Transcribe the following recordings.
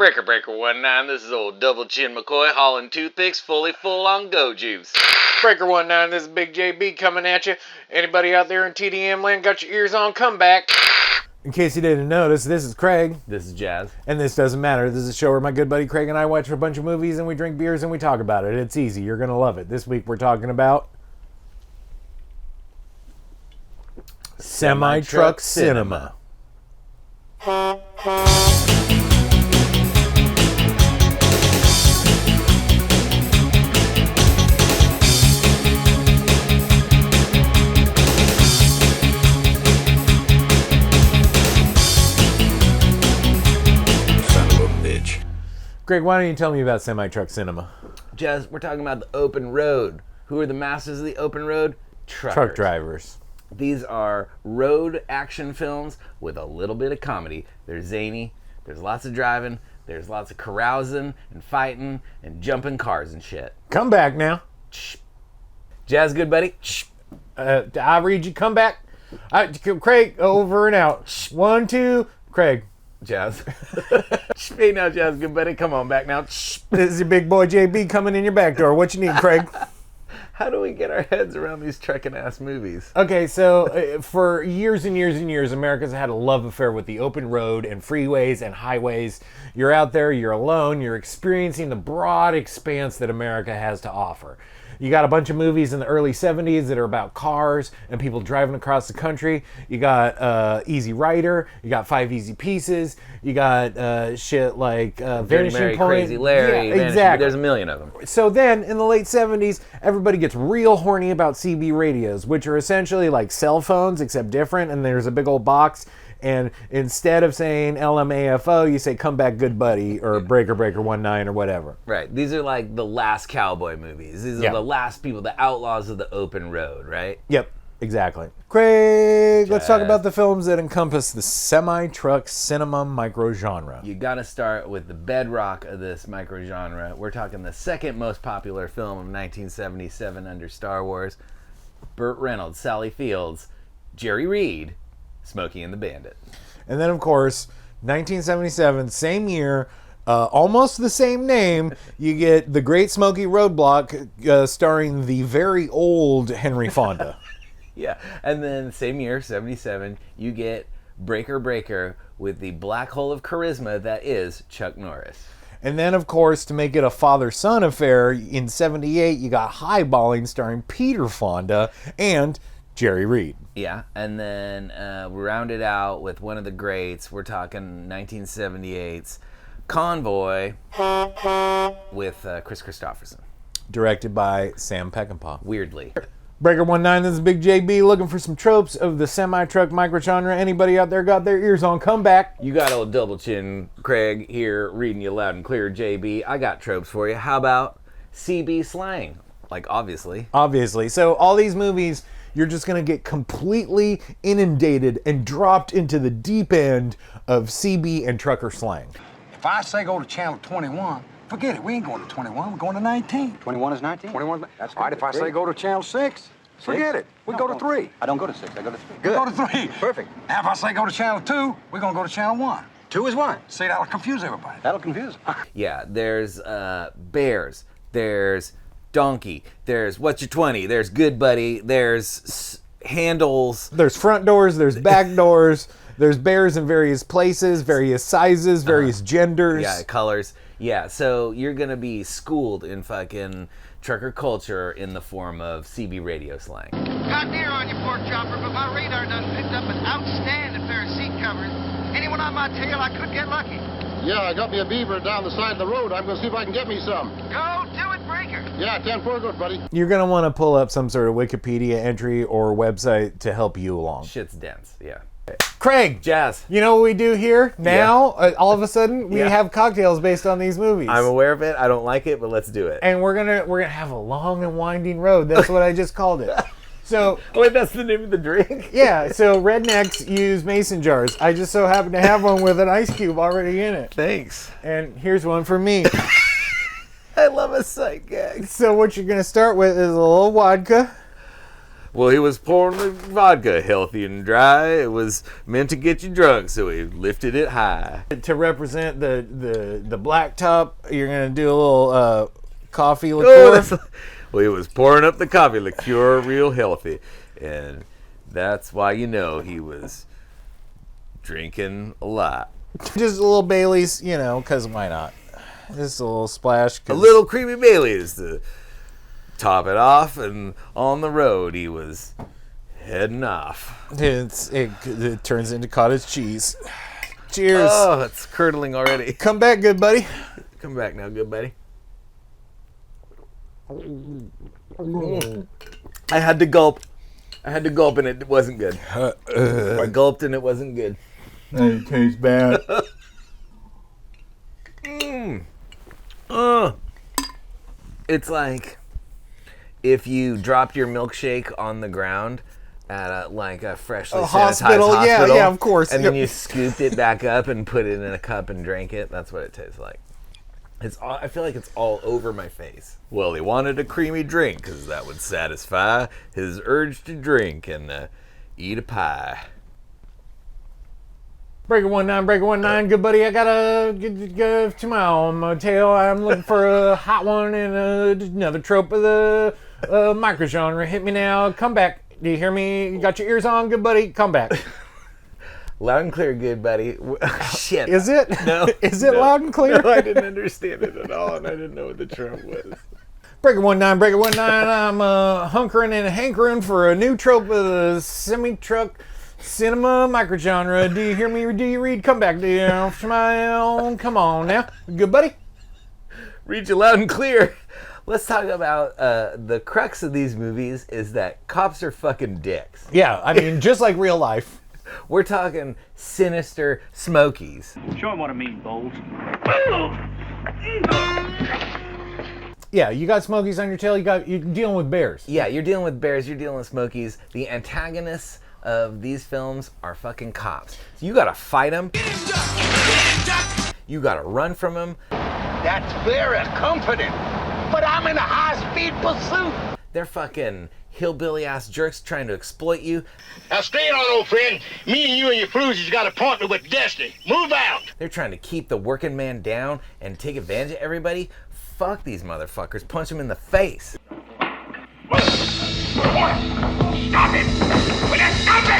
Breaker 19, this is old Double Chin McCoy hauling toothpicks fully full on go juice. Breaker 19, this is Big JB coming at you. Anybody out there in TDM land got your ears on? Come back. In case you didn't notice, this is Craig. This is Jazz. And this doesn't matter. This is a show where my good buddy Craig and I watch a bunch of movies and we drink beers and we talk about it. It's easy. You're going to love it. This week we're talking about Semi-Truck Cinema. Greg, why don't you tell me about Semi-Truck Cinema? Jazz, we're talking about the open road. Who are the masters of the open road? Truckers. Truck drivers. These are road action films with a little bit of comedy. They're zany, there's lots of driving, there's lots of carousing and fighting and jumping cars and shit. Come back now. Shh. Jazz, good buddy. Shh. I'll read you. Come back. Craig, over and out. Shh. 1, 2, Craig. Jazz. Hey now, Jazz, good buddy. Come on back now. This is your big boy JB coming in your back door. What you need, Craig? How do we get our heads around these trekking ass movies? Okay, so for years and years and years, America's had a love affair with the open road and freeways and highways. You're out there, you're alone, you're experiencing the broad expanse that America has to offer. You got a bunch of movies in the early 70s that are about cars and people driving across the country. You got Easy Rider. You got 5 Easy Pieces. You got shit like Vanishing Mary, Point. Crazy Larry. Yeah, exactly. There's a million of them. So then, in the late 70s, everybody gets real horny about CB radios, which are essentially like cell phones, except different. And there's a big old box. And instead of saying LMAFO, you say come back good buddy or Breaker 19 or whatever. Right. These are like the last cowboy movies. These are the last people, the outlaws of the open road, right? Yep, exactly. Craig, let's talk about the films that encompass the semi-truck cinema microgenre. You gotta start with the bedrock of this microgenre. We're talking the second most popular film of 1977 under Star Wars. Burt Reynolds, Sally Fields, Jerry Reed, Smokey and the Bandit. And then, of course, 1977, same year, almost the same name, you get The Great Smokey Roadblock starring the very old Henry Fonda. Yeah, and then same year, 77, you get Breaker with the black hole of charisma that is Chuck Norris. And then, of course, to make it a father-son affair, in 78, you got Highballin starring Peter Fonda and Jerry Reed. Yeah, and then we round it out with one of the greats. We're talking 1978's Convoy with Chris Christopherson. Directed by Sam Peckinpah. Weirdly. Breaker 19, this is Big JB looking for some tropes of the semi-truck microgenre. Anybody out there got their ears on? Come back. You got old Double Chin Craig here reading you loud and clear, JB. I got tropes for you. How about CB slang? Like, obviously. Obviously. So all these movies, you're just going to get completely inundated and dropped into the deep end of CB and trucker slang. If I say go to channel 21, forget it. We ain't going to 21. We're going to 19. 21 is 19? 21. That's all right. If I say go to channel 6, forget it. We go to 3. I don't go to 6. I go to 3. We go to 3. Perfect. Now, if I say go to channel 2, we're going to go to channel 1. 2 is 1. See, that'll confuse everybody. That'll confuse them. Yeah, there's bears. There's donkey. There's what's your 20. There's good buddy. There's handles. There's front doors. There's back doors. There's bears in various places, various sizes, various genders. Yeah, colors. Yeah, so you're going to be schooled in fucking trucker culture in the form of CB radio slang. Got deer on you, pork chopper, but my radar done picked up an outstanding pair of seat covers. Anyone on my tail, I could get lucky. Yeah, I got me a beaver down the side of the road. I'm going to see if I can get me some. Go do it, Breaker. Yeah, 10-4 good, buddy. You're going to want to pull up some sort of Wikipedia entry or website to help you along. Shit's dense, yeah. Craig, Jazz. You know what we do here now? All of a sudden, we have cocktails based on these movies. I'm aware of it. I don't like it, but let's do it. And we're gonna have a long and winding road. That's what I just called it. So, wait, that's the name of the drink? Yeah. So rednecks use mason jars. I just so happen to have one with an ice cube already in it. Thanks. And here's one for me. I love a sight gag. So what you're gonna start with is a little vodka. Well, he was pouring the vodka healthy and dry. It was meant to get you drunk, so he lifted it high. To represent the black top, you're gonna do a little coffee liqueur. Well, he was pouring up the coffee liqueur real healthy, and that's why you know he was drinking a lot. Just a little Bailey's, you know, because why not? Just a little splash. A little creamy Bailey's to top it off, and on the road he was heading off. It turns into cottage cheese. Cheers. Oh, it's curdling already. Come back, good buddy. Come back now, good buddy. I had to gulp. And it wasn't good. I gulped and it wasn't good. It tastes bad. It's like if you dropped your milkshake on the ground at a freshly sanitized hospital. Yeah, of course. And then you scooped it back up and put it in a cup and drank it. That's what it tastes like. I feel like it's all over my face. Well, he wanted a creamy drink because that would satisfy his urge to drink and eat a pie. Breaker 19, good buddy. I gotta go to my own motel. I'm looking for a hot one and another trope of the microgenre. Hit me now. Come back. Do you hear me? You got your ears on, good buddy? Come back. Loud and clear, good buddy. Shit. Is it? No. Is it loud and clear? No, I didn't understand it at all, and I didn't know what the trope was. Breaker 19, I'm hunkering and hankering for a new trope of the semi-truck cinema microgenre. Do you hear me or do you read? Come back, dear. Smile. Come on now. Good buddy. Read you loud and clear. Let's talk about the crux of these movies is that cops are fucking dicks. Yeah, I mean, just like real life. We're talking sinister Smokies. Show him what I mean, Bowles. Yeah, you got Smokies on your tail. You're dealing with bears. Yeah, you're dealing with bears. You're dealing with Smokies. The antagonists of these films are fucking cops. So you gotta fight them. You gotta run from them. That's very comforting. But I'm in a high-speed pursuit. They're fucking hillbilly-ass jerks trying to exploit you. Now stay on, old friend. Me and you and your cruisers got a partner with destiny. Move out. They're trying to keep the working man down and take advantage of everybody. Fuck these motherfuckers. Punch them in the face. Stop it! Will you stop it?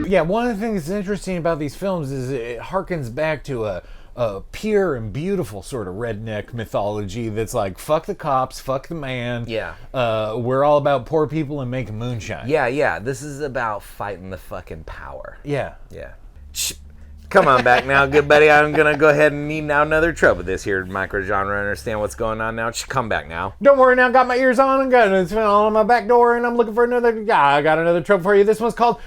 Yeah, one of the things that's interesting about these films is it harkens back to a pure and beautiful sort of redneck mythology that's like, fuck the cops, fuck the man. Yeah. We're all about poor people and making moonshine. Yeah. This is about fighting the fucking power. Yeah. Yeah. Shh. Come on back now, good buddy. I'm gonna go ahead and need now another trope of this here microgenre. Understand what's going on now? Shh, come back now. Don't worry now, got my ears on and got it on my back door and I'm looking for another guy. I got another trope for you. This one's called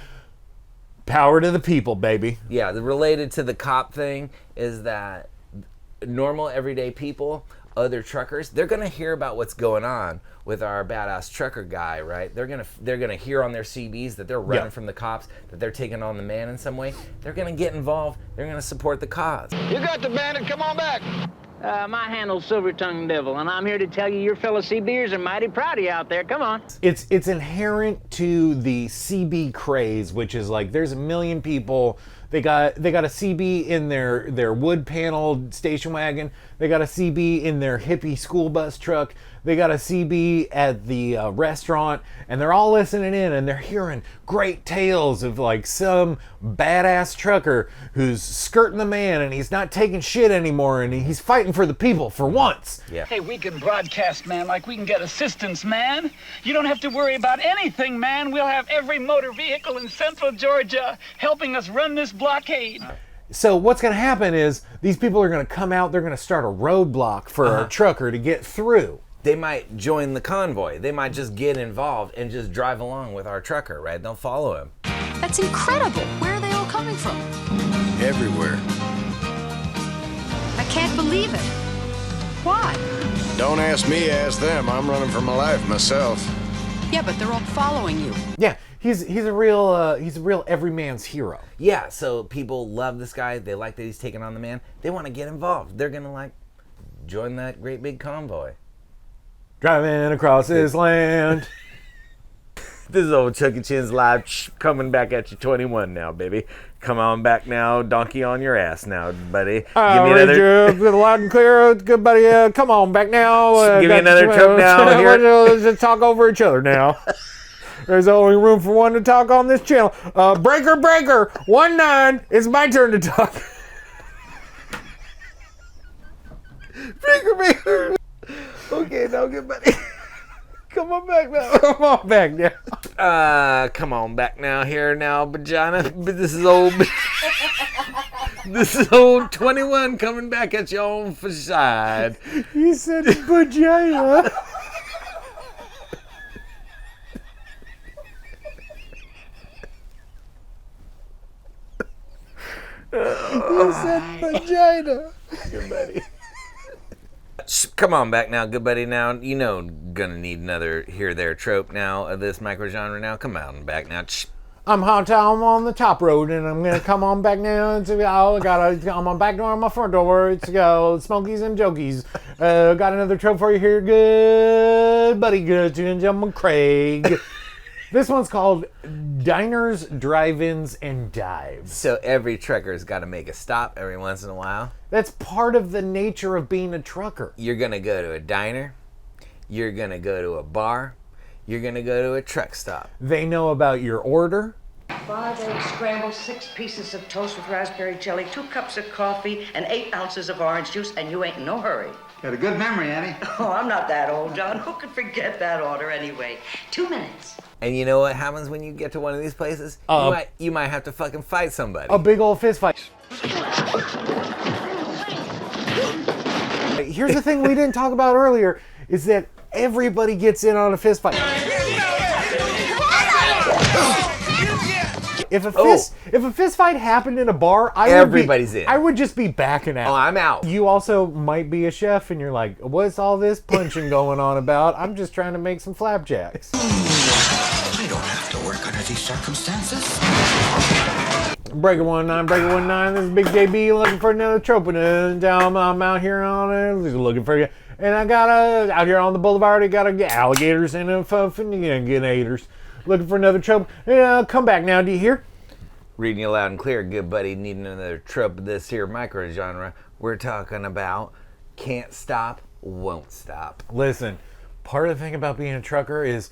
Power to the People, baby. Yeah, related to the cop thing is that normal everyday people, other truckers, they're gonna hear about what's going on with our badass trucker guy, right? They're gonna hear on their CBs that they're running from the cops, that they're taking on the man in some way. They're gonna get involved. They're gonna support the cause. You got the Bandit. Come on back. My handle's Silver-Tongued Devil, and I'm here to tell you your fellow CBers are mighty proud of you out there. Come on. It's inherent to the CB craze, which is like there's a million people. They got a CB in their wood paneled station wagon. They got a CB in their hippie school bus truck. They got a CB at the restaurant, and they're all listening in, and they're hearing great tales of like some badass trucker who's skirting the man, and he's not taking shit anymore, and he's fighting for the people for once. Yeah. Hey, we can broadcast, man, like we can get assistance, man. You don't have to worry about anything, man. We'll have every motor vehicle in central Georgia helping us run this blockade. So what's going to happen is these people are going to come out, they're going to start a roadblock for our trucker to get through. They might join the convoy. They might just get involved and just drive along with our trucker, right? They'll follow him. That's incredible. Where are they all coming from? Everywhere. I can't believe it. Why? Don't ask me, ask them. I'm running for my life myself. Yeah, but they're all following you. Yeah, he's a real everyman's hero. Yeah, so people love this guy. They like that he's taking on the man. They want to get involved. They're gonna like join that great big convoy. Driving across this land. This is old Chucky Chin's live coming back at you 21 now, baby. Come on back now, donkey on your ass now, buddy. Give me another. Loud and clear, good buddy. Come on back now. Give me another trope now. Let's just talk over each other now. There's only room for one to talk on this channel. Breaker, 1-9. It's my turn to talk. Breaker. Okay, now good buddy. Come on back now. Come on back now. Come on back now. Here now, vagina. This is old. This is old 21 coming back at your own facade. You said vagina. You said vagina. Good buddy. Come on back now, good buddy. Now, you know, gonna need another here there trope now of this microgenre now. Come on back now. I'm on the top road, and I'm gonna come on back now. I'm on back door on my front door. It's Smokies and Jokies. Got another trope for you here, good buddy. Good gentleman, Craig. This one's called Diners, Drive-Ins, and Dives. So every trucker's got to make a stop every once in a while. That's part of the nature of being a trucker. You're going to go to a diner. You're going to go to a bar. You're going to go to a truck stop. They know about your order. 5 eggs scrambled, 6 pieces of toast with raspberry jelly, 2 cups of coffee, and 8 ounces of orange juice, and you ain't in no hurry. Got a good memory, Annie. Oh, I'm not that old, John. Who could forget that order anyway? 2 minutes. And you know what happens when you get to one of these places? You might have to fucking fight somebody. A big old fist fight. Here's the thing we didn't talk about earlier, is that everybody gets in on a fist fight. If a fist fight happened in a bar, everybody's in. I would just be backing out. Oh, I'm out. You also might be a chef, and you're like, "What's all this punching going on about? I'm just trying to make some flapjacks." I don't have to work under these circumstances. Breaker 19, this is Big JB looking for another trope, and I'm out here on it, looking for you. And I got out here on the boulevard, I got alligators and gators. Looking for another trope. Come back now, do you hear? Reading you loud and clear, good buddy. Needing another trope of this here microgenre. We're talking about can't stop, won't stop. Listen, part of the thing about being a trucker is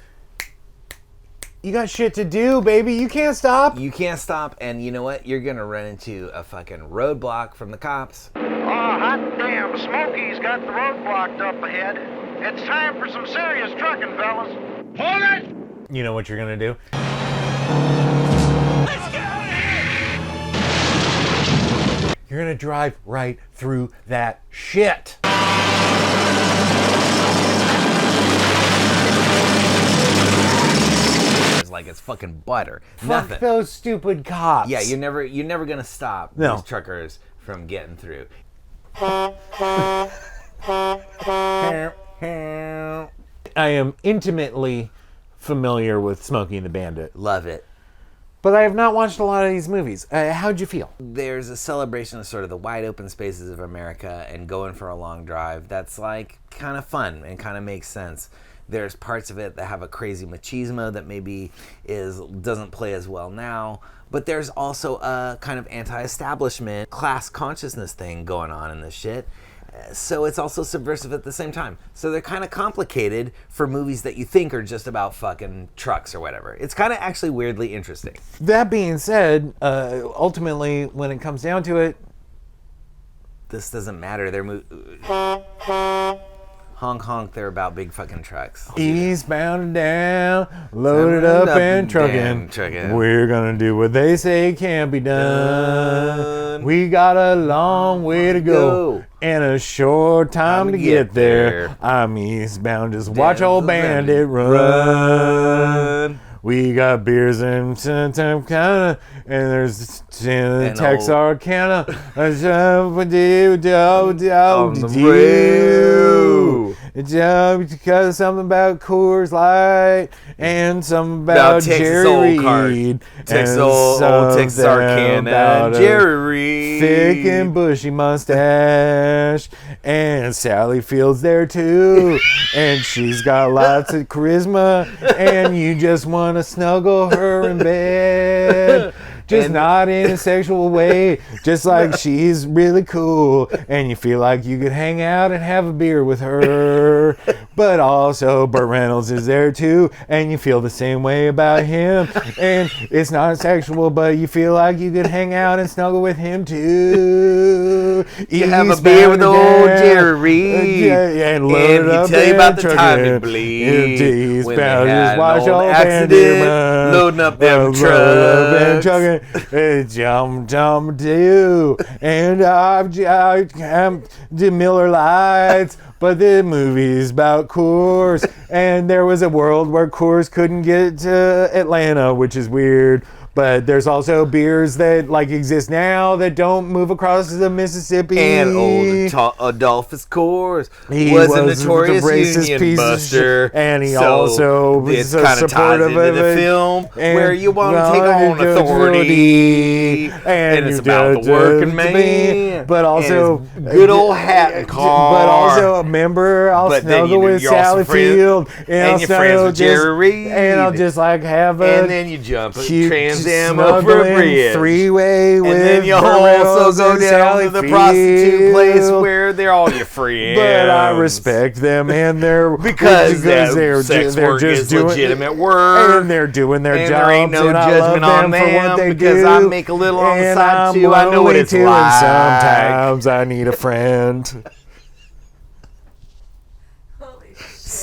you got shit to do, baby. You can't stop. You can't stop, and you know what? You're gonna run into a fucking roadblock from the cops. Oh, hot damn, Smokey's got the road blocked up ahead. It's time for some serious trucking, fellas. Hold it! You know what you're gonna do? Let's go! You're gonna drive right through that shit. It's like it's fucking butter. Fuck Nothing. those stupid cops. Yeah, you're never gonna stop these truckers from getting through. I am intimately familiar with Smokey and the Bandit. Love it. But I have not watched a lot of these movies. How'd you feel? There's a celebration of sort of the wide open spaces of America and going for a long drive that's like kind of fun and kind of makes sense. There's parts of it that have a crazy machismo that maybe doesn't play as well now. But there's also a kind of anti-establishment class consciousness thing going on in this shit. So it's also subversive at the same time. So they're kind of complicated for movies that you think are just about fucking trucks or whatever. It's kind of actually weirdly interesting. That being said, ultimately, when it comes down to it, this doesn't matter. They're honk honk. They're about big fucking trucks. Eastbound and down, loaded up and trucking. We're gonna do what they say can be done. We got a long way to go and a short time to get there. I'm eastbound, just watch old Bandit run. We got beers and Texarkana, and there's Texarkana. On the because something about Coors Light and something about Texas Jerry old cart. Reed. Texas and old Texas something Arcana about and a Jerry Reed. thick and bushy mustache. And Sally Field's there too. And she's got lots of charisma. And you just want to snuggle her in bed. Just not in a sexual way, just like she's really cool, and you feel like you could hang out and have a beer with her. But also, Burt Reynolds is there too, and you feel the same way about him. And it's not sexual, but you feel like you could hang out and snuggle with him too. You have a beer with old Jerry Reed, and he tell you about the time he bleed when they had an old accident, loading up them trucks. Jump do, and I'm the Miller Lights, but the movie's about Coors, and there was a world where Coors couldn't get to Atlanta, which is weird. But there's also beers that like exist now that don't move across the Mississippi. And old Adolphus Coors was a notorious racist union piece buster, and he also was kind of ties supportive into of the it. film And where you want to take on authority, and it's about the working man, but also and his good old hat and car. But also a member, I'll snuggle with Sally Field, and you're friends with Jerry Reed, and I'll just like have a and then you jump cute Trans Am over a bridge, three-way with and then you Burt also Reynolds go and down Sally to the Field. prostitute place where they're all your friends. But I respect them and their because they're sex they're work just is doing legitimate work, and they're doing their and jobs. there ain't no and I judgment love on them for what they because do. I make a little on the And side I'm too. I know what lonely it's too, like. and sometimes I need a friend.